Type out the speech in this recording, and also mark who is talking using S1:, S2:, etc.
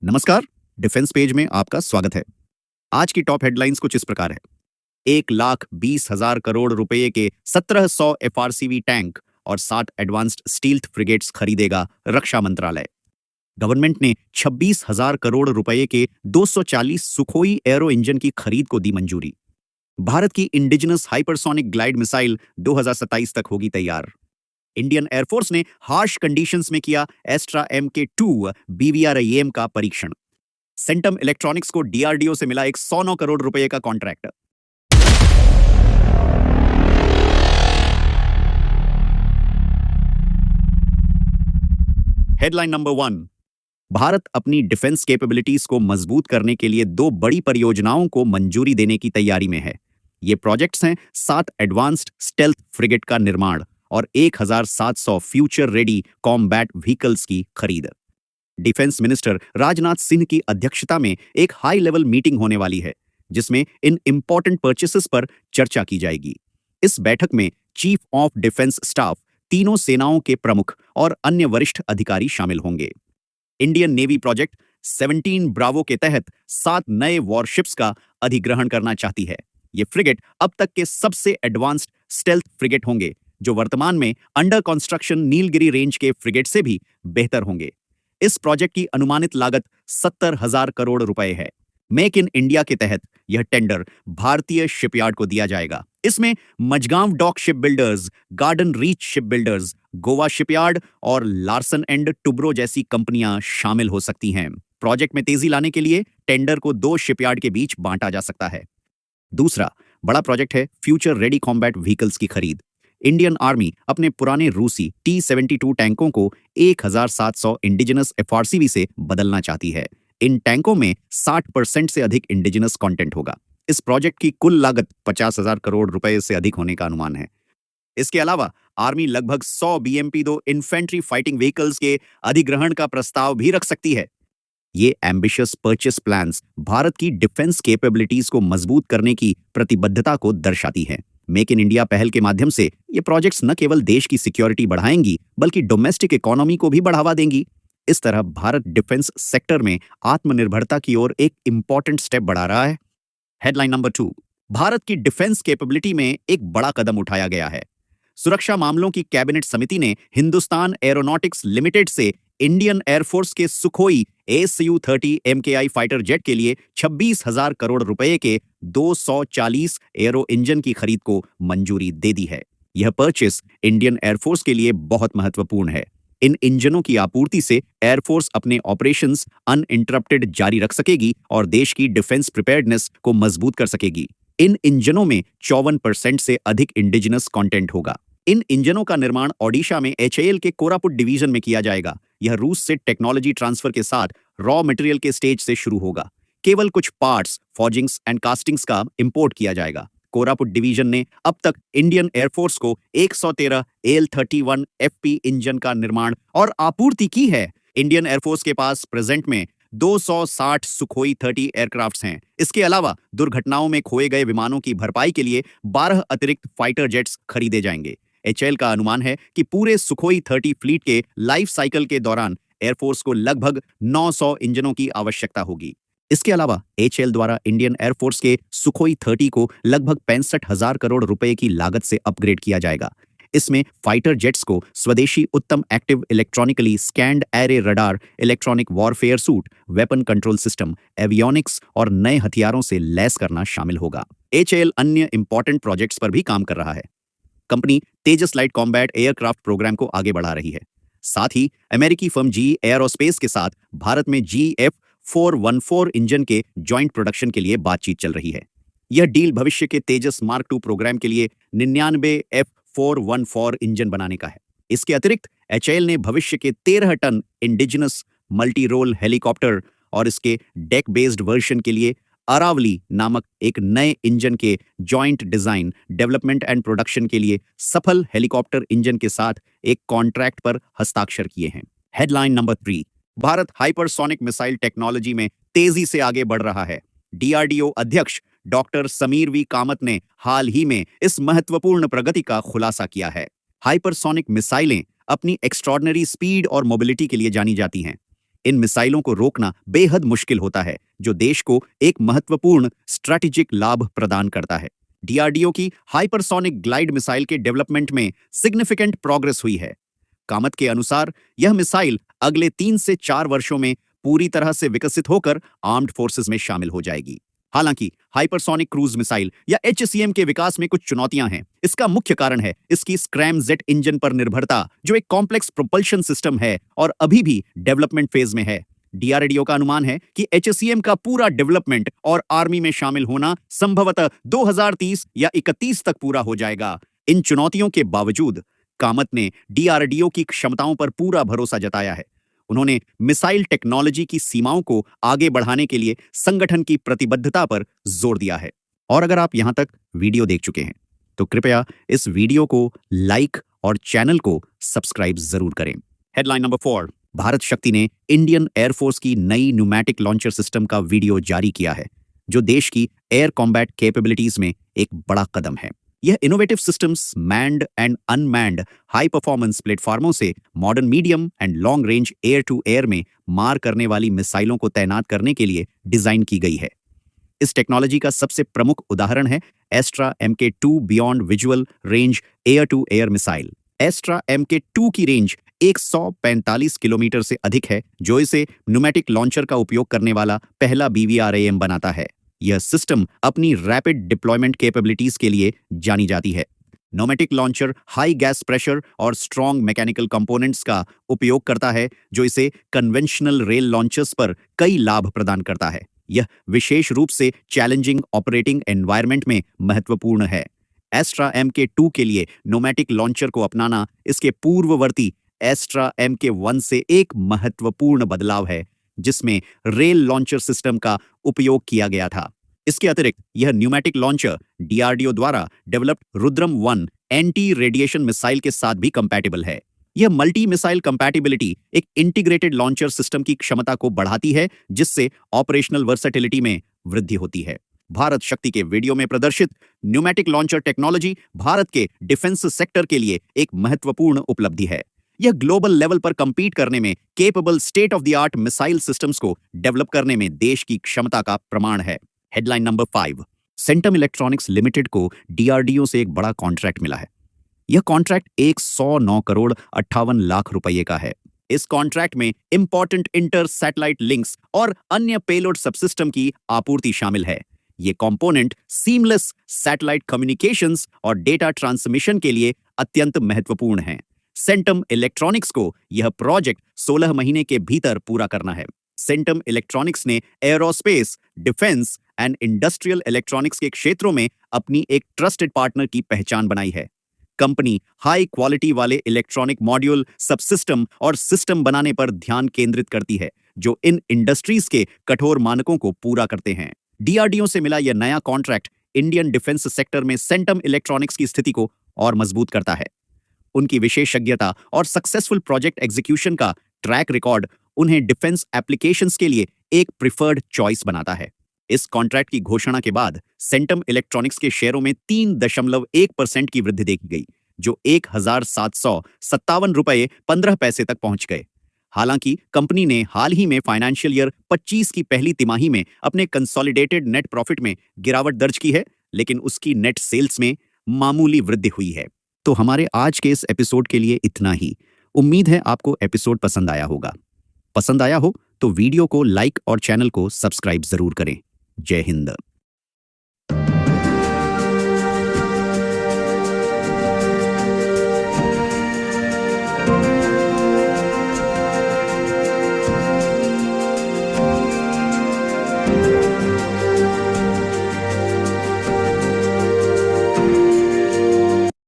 S1: नमस्कार। Defence page में आपका स्वागत है। आज की टॉप हेडलाइंस कुछ इस प्रकार है। 1,20,000 करोड़ रुपए के 1700 एफआरसीवी टैंक और 60 एडवांस्ड स्टील्थ फ्रिगेट्स खरीदेगा रक्षा मंत्रालय। गवर्नमेंट ने 26,000 करोड़ रुपए के 240 सुखोई एरो इंजन की खरीद को दी मंजूरी। भारत की इंडिजिनस हाइपरसोनिक ग्लाइड मिसाइल 2027 तक होगी तैयार। इंडियन एयरफोर्स ने हार्श कंडीशंस में किया एस्ट्रा MK2 BVRAM का परीक्षण। सेंटम इलेक्ट्रॉनिक्स को डीआरडीओ से मिला एक 109 करोड़ रुपए का कॉन्ट्रैक्ट। Headline number 1। भारत अपनी डिफेंस कैपेबिलिटीज को मजबूत करने के लिए दो बड़ी परियोजनाओं को मंजूरी देने की तैयारी में है। ये प्रोजेक्ट्स हैं 7 एडवांस्ड स्टेल्थ फ्रिगेट का निर्माण और 1,700 फ्यूचर रेडी कॉम्बैट व्हीकल्स की खरीद। डिफेंस मिनिस्टर राजनाथ सिंह की अध्यक्षता में एक हाई लेवल मीटिंग होने वाली है, जिसमें इन इंपॉर्टेंट परचेसेस पर चर्चा की जाएगी। इस बैठक में चीफ ऑफ डिफेंस स्टाफ, तीनों सेनाओं के प्रमुख और अन्य वरिष्ठ अधिकारी शामिल होंगे। इंडियन नेवी प्रोजेक्ट 17 ब्रावो के तहत 7 नए वॉरशिप्स का अधिग्रहण करना चाहती है। ये फ्रिगेट अब तक के सबसे एडवांस्ड स्टेल्थ फ्रिगेट होंगे, जो वर्तमान में अंडर कंस्ट्रक्शन नीलगिरी रेंज के फ्रिगेट से भी बेहतर होंगे। इस प्रोजेक्ट की अनुमानित लागत 70,000 करोड़ रुपए है। मेक इन इंडिया के तहत यह टेंडर भारतीय शिपयार्ड को दिया जाएगा। इसमें Mazagon dock ship builders, garden reach ship builders, Goa shipyard और लार्सन एंड टुब्रो जैसी कंपनियां शामिल हो सकती हैं। प्रोजेक्ट में तेजी लाने के लिए टेंडर को 2 शिपयार्ड के बीच बांटा जा सकता है। दूसरा बड़ा प्रोजेक्ट है फ्यूचर रेडी कॉम्बैट व्हीकल्स की खरीद। इंडियन आर्मी अपने पुराने रूसी T-72 टैंकों को 1,700 इंडिजिनस एफआरसीवी से बदलना चाहती है। इन टैंकों में 60% से अधिक इंडिजिनस कंटेंट होगा। इस प्रोजेक्ट की कुल लागत 50,000 करोड़ रुपए से अधिक होने का अनुमान है। इसके अलावा आर्मी लगभग 100 BMP-2 इन्फेंट्री फाइटिंग व्हीकल्स के अधिग्रहण का प्रस्ताव भी रख सकती है। ये एम्बिशियस परचेस प्लान्स भारत की डिफेंस कैपेबिलिटीज को मजबूत करने की प्रतिबद्धता को दर्शाती हैं। मेक इन इंडिया पहल के माध्यम से ये प्रोजेक्ट्स न केवल देश की सिक्योरिटी बढ़ाएंगी, बल्कि डोमेस्टिक इकोनॉमी को भी बढ़ावा देंगी। इस तरह भारत डिफेंस सेक्टर में आत्मनिर्भरता की ओर एक इंपॉर्टेंट स्टेप बढ़ा रहा है। Headline number 2। भारत की डिफेंस कैपेबिलिटी में एक बड़ा कदम उठाया गया है। सुरक्षा मामलों की कैबिनेट समिति ने हिंदुस्तान एरोनॉटिक्स लिमिटेड से इंडियन एयरफोर्स के Sukhoi ASU-30 MKI fighter jet के लिए 26,000 करोड़ रुपए के 240 एरो इंजन की खरीद को मंजूरी दे दी है। यह परचेस इंडियन एयरफोर्स के लिए बहुत महत्वपूर्ण है। इन इंजनों की आपूर्ति से एयरफोर्स अपने ऑपरेशंस अनइंटरप्टेड जारी रख सकेगी और देश की डिफेंस प्रिपेयर्डनेस को मजबूत कर सकेगी। इन इंजनों में 54% से अधिक इंडिजिनस कंटेंट होगा। इन इंजनों का निर्माण ओडिशा में HAL के कोरापुट डिवीजन में किया जाएगा। यह रूस से टेक्नोलॉजी ट्रांसफर के साथ रॉ मटेरियल के स्टेज से शुरू होगा। केवल कुछ पार्ट्स, फॉर्जिंग्स एंड कास्टिंग्स का इंपोर्ट किया जाएगा। कोरापुट डिवीजन ने अब तक इंडियन एयरफोर्स को 113 AL-31 FP इंजन का निर्माण और आपूर्ति की है। इंडियन एयरफोर्स के पास प्रेजेंट में 260 सुखोई 30 एयरक्राफ्ट्स हैं। इसके अलावा दुर्घटनाओं में खोए गए विमानों की भरपाई के लिए 12 अतिरिक्त फाइटर जेट्स खरीदे जाएंगे। HAL का अनुमान है कि पूरे सुखोई 30 फ्लीट के लाइफ साइकिल के दौरान एयरफोर्स को लगभग 900 इंजनों की आवश्यकता होगी। इसके अलावा HAL द्वारा इंडियन एयरफोर्स के सुखोई 30 को लगभग 65,000 करोड़ रुपए की लागत से अपग्रेड किया जाएगा। इसमें फाइटर जेट्स को स्वदेशी उत्तम active electronically scanned array radar, electronic warfare suit, weapon control system, avionics और नए हथियारों से लैस करना शामिल होगा। HAL अन्य इंपॉर्टेंट प्रोजेक्ट्स पर भी काम कर रहा है। कंपनी तेजस लाइट कॉम्बैट एयरक्राफ्ट प्रोग्राम को आगे बढ़ा रही है। साथ ही अमेरिकी फर्म GE एयरोस्पेस के साथ भारत में GF414 इंजन के जॉइंट प्रोडक्शन के लिए बातचीत चल रही है। यह डील भविष्य के तेजस मार्क 2 प्रोग्राम के लिए 99 F414 इंजन बनाने का है। इसके अतिरिक्त HAL ने भविष्य के 13 ton indigenous multi role helicopter और इसके डेक बेस्ड वर्जन के लिए अरावली नामक एक नए इंजन के joint design, development and production के लिए सफल हेलीकॉप्टर इंजन के साथ एक कॉन्ट्रैक्ट पर हस्ताक्षर किए हैं। Headline number 3। Bharat hypersonic missile technology में तेजी से आगे बढ़ रहा है। DRDO अध्यक्ष डॉक्टर समीर V कामत ने हाल ही में इस महत्वपूर्ण प्रगति का खुलासा किया है। हाइपरसोनिक मिसाइलें अपनी एक्स्ट्रॉर्डिनरी स्पीड और मोबिलिटी के लिए जानी जाती हैं। इन मिसाइलों को रोकना बेहद मुश्किल होता है, जो देश को एक महत्वपूर्ण स्ट्रैटेजिक लाभ प्रदान करता है। डीआरडीओ की हाइपरसोनिक ग्लाइड मिसाइल के डेवलपमेंट में सिग्निफिकेंट प्रोग्रेस हुई है। कामत के अनुसार यह मिसाइल अगले 3 से 4 वर्षों में पूरी तरह से विकसित होकर आर्म्ड फोर्सेस में शामिल हो जाएगी। हालांकि हाइपरसोनिक क्रूज मिसाइल या एचसीएम के विकास में कुछ चुनौतियां हैं। इसका मुख्य कारण है इसकी स्क्रैमजेट इंजन पर निर्भरता, जो एक कॉम्प्लेक्स प्रोपल्शन सिस्टम है और अभी भी डेवलपमेंट फेज में है। डीआरडीओ का अनुमान है कि एचसीएम का पूरा डेवलपमेंट और आर्मी में शामिल होना संभवतः 2030 या 31 तक पूरा हो जाएगा। इन चुनौतियों के बावजूद कामत ने डीआरडीओ की क्षमताओं पर पूरा भरोसा जताया है। उन्होंने मिसाइल टेक्नोलॉजी की सीमाओं को आगे बढ़ाने के लिए संगठन की प्रतिबद्धता पर जोर दिया है। और अगर आप यहां तक वीडियो देख चुके हैं तो कृपया इस वीडियो को लाइक और चैनल को सब्सक्राइब जरूर करें। हेडलाइन नंबर 4, भारत शक्ति ने इंडियन एयरफोर्स की नई न्यूमैटिक लॉन्चर सिस्टम का वीडियो जारी किया है, जो देश की एयर कॉम्बैट कैपेबिलिटीज में एक बड़ा कदम है। यह innovative systems manned and unmanned high performance प्लेटफॉर्मों से modern medium and long range air to air में मार करने वाली मिसाइलों को तैनात करने के लिए डिजाइन की गई है। इस टेक्नोलॉजी का सबसे प्रमुख उदाहरण है Astra MK2 beyond visual range air to air missile. Astra MK2 की रेंज 145 किलोमीटर से अधिक है, जो इसे न्यूमैटिक लॉन्चर का उपयोग करने वाला पहला BVRAM बनाता है। यह सिस्टम अपनी रैपिड डिप्लॉयमेंट कैपेबिलिटीज के लिए जानी जाती है। Pneumatic launcher high gas pressure और स्ट्रॉन्ग मैकेनिकल कंपोनेंट्स का उपयोग करता है, जो इसे कन्वेंशनल रेल लॉन्चर्स पर कई लाभ प्रदान करता है। यह विशेष रूप से चैलेंजिंग ऑपरेटिंग एनवायरनमेंट में महत्वपूर्ण है। एस्ट्रा MK2 के लिए न्यूमैटिक लॉन्चर को अपनाना इसके पूर्ववर्ती एस्ट्रा MK1 से एक महत्वपूर्ण बदलाव है, जिसमें रेल लॉन्चर सिस्टम का उपयोग किया गया था। इसके अतिरिक्त यह न्यूमैटिक लॉन्चर डीआरडीओ द्वारा developed Rudram 1 anti radiation missile के साथ भी कंपैटिबल है। यह मल्टी मिसाइल कंपैटिबिलिटी एक इंटीग्रेटेड लॉन्चर सिस्टम की क्षमता को बढ़ाती है, जिससे ऑपरेशनल वर्सेटिलिटी में वृद्धि होती है। भारत शक्ति के वीडियो में प्रदर्शित न्यूमैटिक लॉन्चर टेक्नोलॉजी भारत के डिफेंस सेक्टर के लिए एक महत्वपूर्ण उपलब्धि है। यह ग्लोबल लेवल पर कंपीट करने में capable state of the art missile systems को डेवलप करने में देश की क्षमता का प्रमाण है। Headline number 5, centum electronics limited को डीआरडीओ से एक बड़ा कॉन्ट्रैक्ट मिला है। यह कॉन्ट्रैक्ट 109 करोड़ 58 लाख रुपए का है। इस कॉन्ट्रैक्ट में इंपॉर्टेंट इंटर सैटेलाइट लिंक्स और अन्य पेलोड सबसिस्टम की आपूर्ति शामिल है। ये कंपोनेंट सीमलेस सैटेलाइट कम्युनिकेशंस और डेटा ट्रांसमिशन के लिए अत्यंत महत्वपूर्ण हैं। सेंटम इलेक्ट्रॉनिक्स को यह प्रोजेक्ट 16 महीने के भीतर पूरा करना है। सेंटम इलेक्ट्रॉनिक्स ने aerospace, defence and industrial electronics के क्षेत्रों में अपनी एक ट्रस्टेड पार्टनर की पहचान बनाई है। कंपनी हाई क्वालिटी वाले इलेक्ट्रॉनिक मॉड्यूल, सबसिस्टम और सिस्टम बनाने पर ध्यान केंद्रित करती है, जो इन इंडस्ट्रीज के कठोर मानकों को पूरा करते हैं। डीआरडीओ से मिला यह नया कॉन्ट्रैक्ट इंडियन डिफेंस सेक्टर में सेंटम इलेक्ट्रॉनिक्स की स्थिति को और मजबूत करता है। उनकी विशेषज्ञता और सक्सेसफुल प्रोजेक्ट एग्जीक्यूशन का ट्रैक रिकॉर्ड उन्हें डिफेंस एप्लीकेशंस के लिए एक प्रिफर्ड चॉइस बनाता है। इस कॉन्ट्रैक्ट की घोषणा के बाद सेंटम इलेक्ट्रॉनिक्स के शेयरों में 3.1% की वृद्धि देखी गई, जो 1,757 रुपये 15 पैसे तक पहुंच गए। हालांकि कंपनी ने हाल ही में फाइनेंशियल ईयर 25 की पहली तिमाही में अपने कंसोलिडेटेड नेट प्रॉफिट में गिरावट दर्ज की है, लेकिन उसकी नेट सेल्स में मामूली वृद्धि हुई है। तो हमारे आज के इस एपिसोड के लिए इतना ही। उम्मीद है आपको एपिसोड पसंद आया होगा। पसंद आया हो तो वीडियो को लाइक और चैनल को सब्सक्राइब जरूर करें। जय हिंद।